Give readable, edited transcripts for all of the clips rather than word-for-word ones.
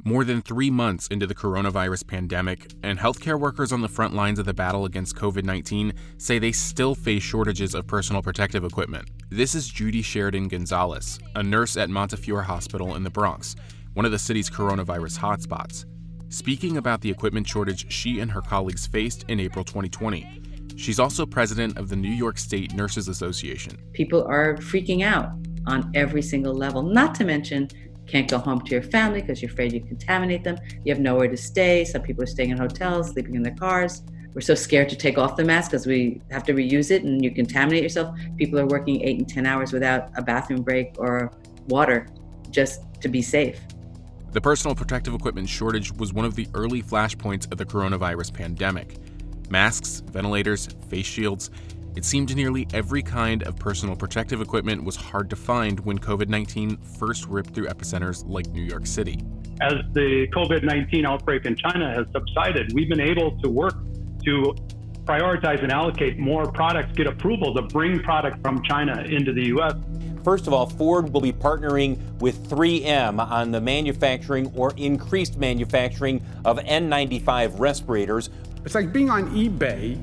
More than 3 months into the coronavirus pandemic, and healthcare workers on the front lines of the battle against COVID-19 say they still face shortages of personal protective equipment. This is Judy Sheridan Gonzalez, a nurse at Montefiore Hospital in the Bronx, one of the city's coronavirus hotspots, speaking about the equipment shortage she and her colleagues faced in April 2020. She's also president of the New York State Nurses Association. People are freaking out on every single level, not to mention can't go home to your family because you're afraid you contaminate them. You have nowhere to stay. Some people are staying in hotels, sleeping in their cars. We're so scared to take off the mask because we have to reuse it and you contaminate yourself. People are working 8 and 10 hours without a bathroom break or water just to be safe. The personal protective equipment shortage was one of the early flashpoints of the coronavirus pandemic. Masks, ventilators, face shields. It seemed nearly every kind of personal protective equipment was hard to find when COVID-19 first ripped through epicenters like New York City. As the COVID-19 outbreak in China has subsided, we've been able to work to prioritize and allocate more products, get approval to bring product from China into the U.S. First of all, Ford will be partnering with 3M on the manufacturing or increased manufacturing of N95 respirators. It's like being on eBay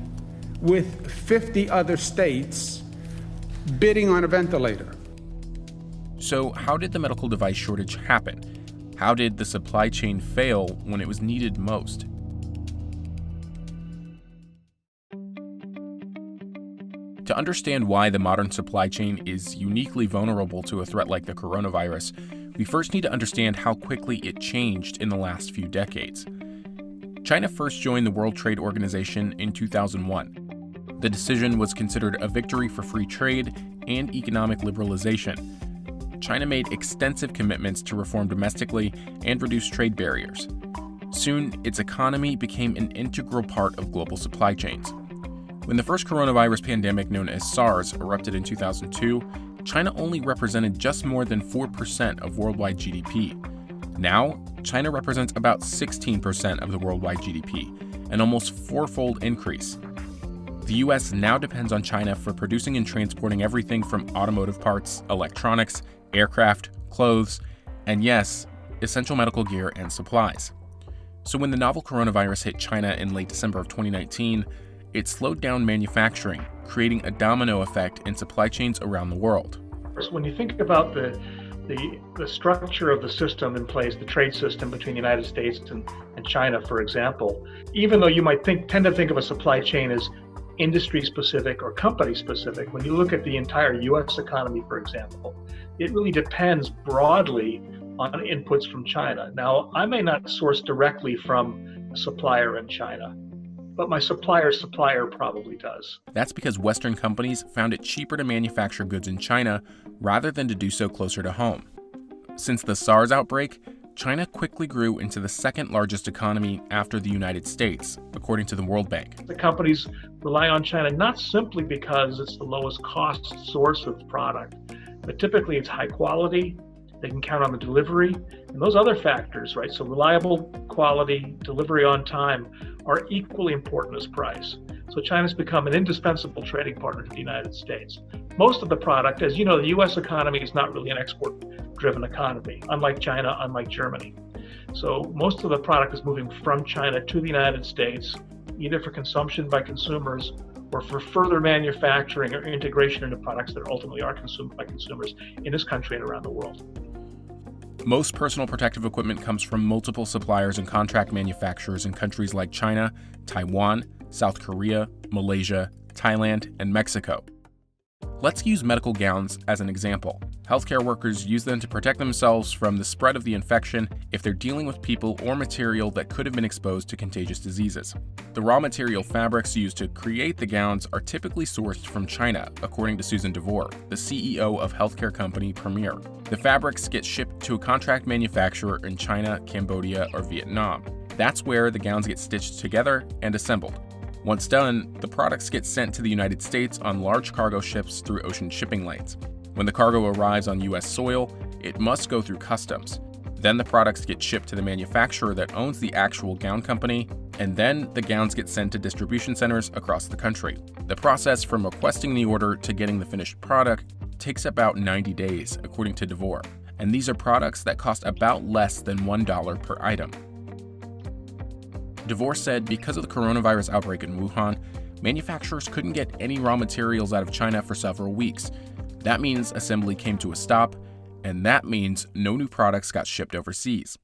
with 50 other states bidding on a ventilator. So how did the medical device shortage happen? How did the supply chain fail when it was needed most? To understand why the modern supply chain is uniquely vulnerable to a threat like the coronavirus, we first need to understand how quickly it changed in the last few decades. China first joined the World Trade Organization in 2001. The decision was considered a victory for free trade and economic liberalization. China made extensive commitments to reform domestically and reduce trade barriers. Soon, its economy became an integral part of global supply chains. When the first coronavirus pandemic, known as SARS, erupted in 2002, China only represented just more than 4% of worldwide GDP. Now, China represents about 16% of the worldwide GDP, an almost fourfold increase. The U.S. now depends on China for producing and transporting everything from automotive parts, electronics, aircraft, clothes, and yes, essential medical gear and supplies. So when the novel coronavirus hit China in late December of 2019, it slowed down manufacturing, creating a domino effect in supply chains around the world. When you think about the structure of the system in place, the trade system between the United States and China, for example, even though you might tend to think of a supply chain as industry-specific or company-specific, when you look at the entire U.S. economy, for example, it really depends broadly on inputs from China. Now, I may not source directly from a supplier in China, but my supplier's supplier probably does. That's because Western companies found it cheaper to manufacture goods in China rather than to do so closer to home. Since the SARS outbreak, China quickly grew into the second largest economy after the United States, according to the World Bank. The companies rely on China not simply because it's the lowest cost source of product, but typically it's high quality, they can count on the delivery, and those other factors, right? So reliable quality, delivery on time are equally important as price. So China's become an indispensable trading partner to the United States. Most of the product, as you know, the US economy is not really an export-driven economy, unlike China, unlike Germany. So most of the product is moving from China to the United States, either for consumption by consumers or for further manufacturing or integration into products that ultimately are consumed by consumers in this country and around the world. Most personal protective equipment comes from multiple suppliers and contract manufacturers in countries like China, Taiwan, South Korea, Malaysia, Thailand, and Mexico. Let's use medical gowns as an example. Healthcare workers use them to protect themselves from the spread of the infection if they're dealing with people or material that could have been exposed to contagious diseases. The raw material fabrics used to create the gowns are typically sourced from China, according to Susan DeVore, the CEO of healthcare company Premier. The fabrics get shipped to a contract manufacturer in China, Cambodia, or Vietnam. That's where the gowns get stitched together and assembled. Once done, the products get sent to the United States on large cargo ships through ocean shipping lanes. When the cargo arrives on U.S. soil, it must go through customs. Then the products get shipped to the manufacturer that owns the actual gown company, and then the gowns get sent to distribution centers across the country. The process from requesting the order to getting the finished product takes about 90 days, according to DeVore. and these are products that cost about less than $1 per item. DeVore said because of the coronavirus outbreak in Wuhan, manufacturers couldn't get any raw materials out of China for several weeks. That means assembly came to a stop, and that means no new products got shipped overseas.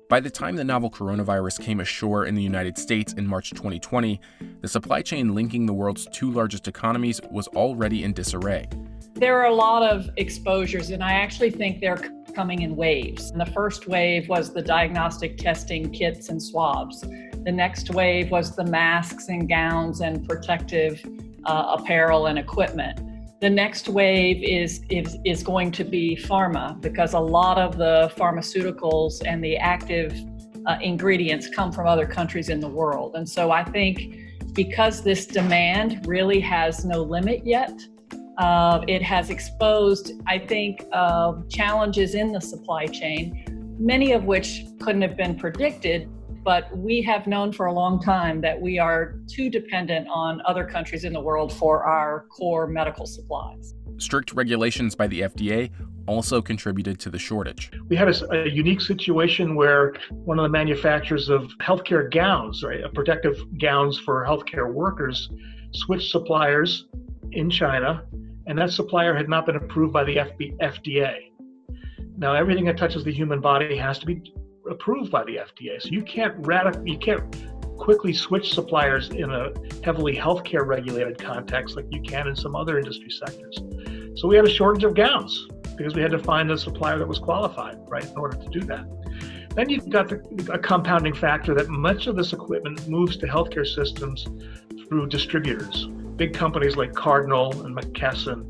By the time the novel coronavirus came ashore in the United States in March 2020, the supply chain linking the world's two largest economies was already in disarray. There are a lot of exposures, and I actually think they're coming in waves. And the first wave was the diagnostic testing kits and swabs. The next wave was the masks and gowns and protective apparel and equipment. The next wave is going to be pharma, because a lot of the pharmaceuticals and the active ingredients come from other countries in the world. And so I think because this demand really has no limit yet, it has exposed, I think, challenges in the supply chain, many of which couldn't have been predicted, but we have known for a long time that we are too dependent on other countries in the world for our core medical supplies. Strict regulations by the FDA also contributed to the shortage. We had a unique situation where one of the manufacturers of healthcare gowns, right, protective gowns for healthcare workers, switched suppliers in China, and that supplier had not been approved by the FDA. Now, everything that touches the human body has to be approved by the FDA. So you can't quickly switch suppliers in a heavily healthcare regulated context like you can in some other industry sectors. So we had a shortage of gowns because we had to find a supplier that was qualified, right, in order to do that. Then you've got a compounding factor that much of this equipment moves to healthcare systems through distributors, big companies like Cardinal and McKesson.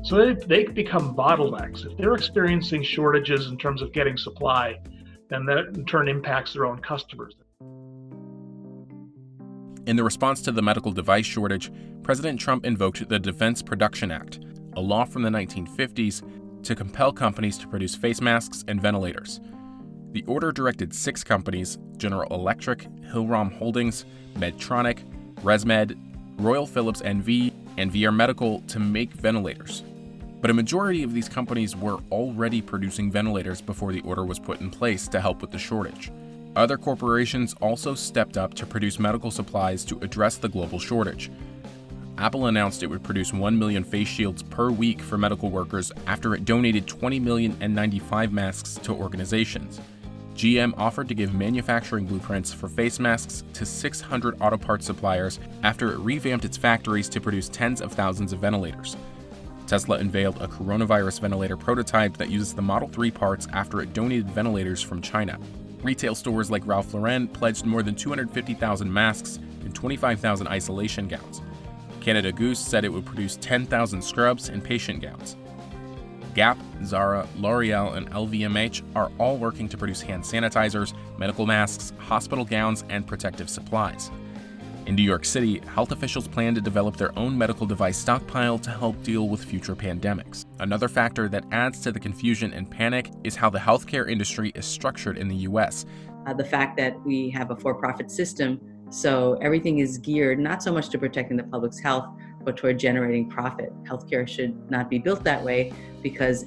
So they become bottlenecks. If they're experiencing shortages in terms of getting supply, then that in turn impacts their own customers. In the response to the medical device shortage, President Trump invoked the Defense Production Act, a law from the 1950s, to compel companies to produce face masks and ventilators. The order directed 6 companies, General Electric, Hillrom Holdings, Medtronic, ResMed, Royal Philips NV, and VR Medical, to make ventilators. But a majority of these companies were already producing ventilators before the order was put in place to help with the shortage. Other corporations also stepped up to produce medical supplies to address the global shortage. Apple announced it would produce 1 million face shields per week for medical workers after it donated 20 million N95 masks to organizations. GM offered to give manufacturing blueprints for face masks to 600 auto parts suppliers after it revamped its factories to produce tens of thousands of ventilators. Tesla unveiled a coronavirus ventilator prototype that uses the Model 3 parts after it donated ventilators from China. Retail stores like Ralph Lauren pledged more than 250,000 masks and 25,000 isolation gowns. Canada Goose said it would produce 10,000 scrubs and patient gowns. Gap, Zara, L'Oreal, and LVMH are all working to produce hand sanitizers, medical masks, hospital gowns, and protective supplies. In New York City, health officials plan to develop their own medical device stockpile to help deal with future pandemics. Another factor that adds to the confusion and panic is how the healthcare industry is structured in the U.S. The fact that we have a for-profit system, so everything is geared not so much to protecting the public's health, but toward generating profit. Healthcare should not be built that way because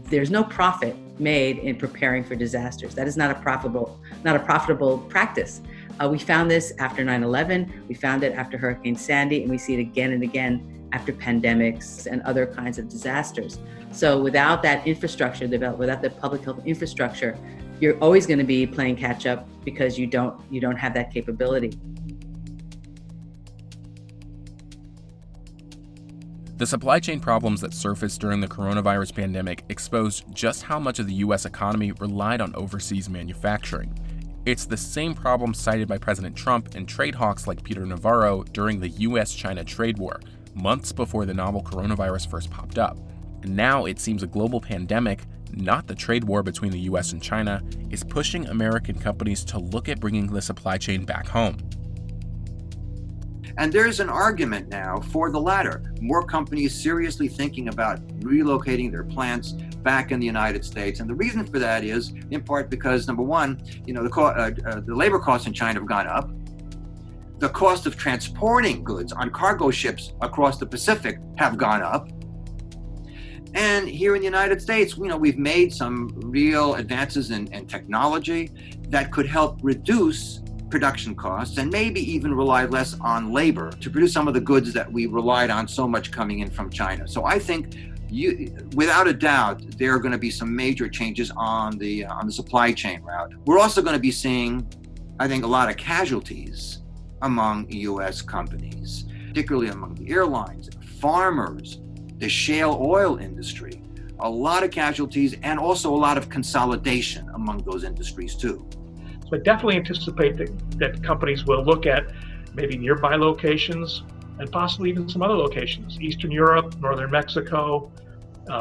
there's no profit made in preparing for disasters. That is not a profitable practice. We found this after 9/11, we found it after Hurricane Sandy, and we see it again and again after pandemics and other kinds of disasters. So without that infrastructure developed, without the public health infrastructure, you're always going to be playing catch up because you don't have that capability. The supply chain problems that surfaced during the coronavirus pandemic exposed just how much of the U.S. economy relied on overseas manufacturing. It's the same problem cited by President Trump and trade hawks like Peter Navarro during the U.S.-China trade war, months before the novel coronavirus first popped up. And now it seems a global pandemic, not the trade war between the U.S. and China, is pushing American companies to look at bringing the supply chain back home. And there's an argument now for the latter. More companies seriously thinking about relocating their plants back in the United States. And the reason for that is, in part, because number one, the labor costs in China have gone up. The cost of transporting goods on cargo ships across the Pacific have gone up. And here in the United States, we've made some real advances in technology that could help reduce production costs and maybe even rely less on labor to produce some of the goods that we relied on so much coming in from China. So I think without a doubt, there are going to be some major changes on the supply chain route. We're also going to be seeing, I think, a lot of casualties among U.S. companies, particularly among the airlines, farmers, the shale oil industry. A lot of casualties and also a lot of consolidation among those industries too. So I definitely anticipate that companies will look at maybe nearby locations and possibly even some other locations, Eastern Europe, Northern Mexico,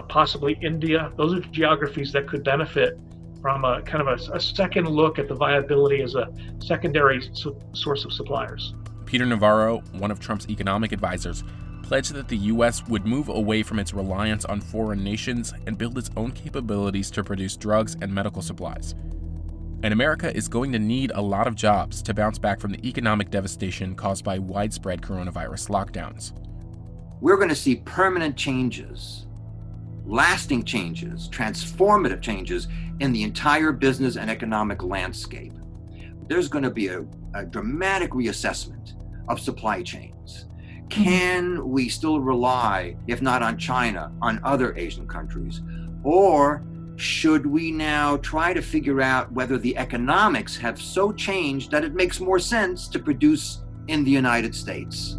possibly India. Those are geographies that could benefit from a kind of a second look at the viability as a secondary source of suppliers. Peter Navarro, one of Trump's economic advisors, pledged that the U.S. would move away from its reliance on foreign nations and build its own capabilities to produce drugs and medical supplies. And America is going to need a lot of jobs to bounce back from the economic devastation caused by widespread coronavirus lockdowns. We're going to see permanent changes, lasting changes, transformative changes in the entire business and economic landscape. There's going to be a dramatic reassessment of supply chains. Can we still rely, if not on China, on other Asian countries? Or should we now try to figure out whether the economics have so changed that it makes more sense to produce in the United States?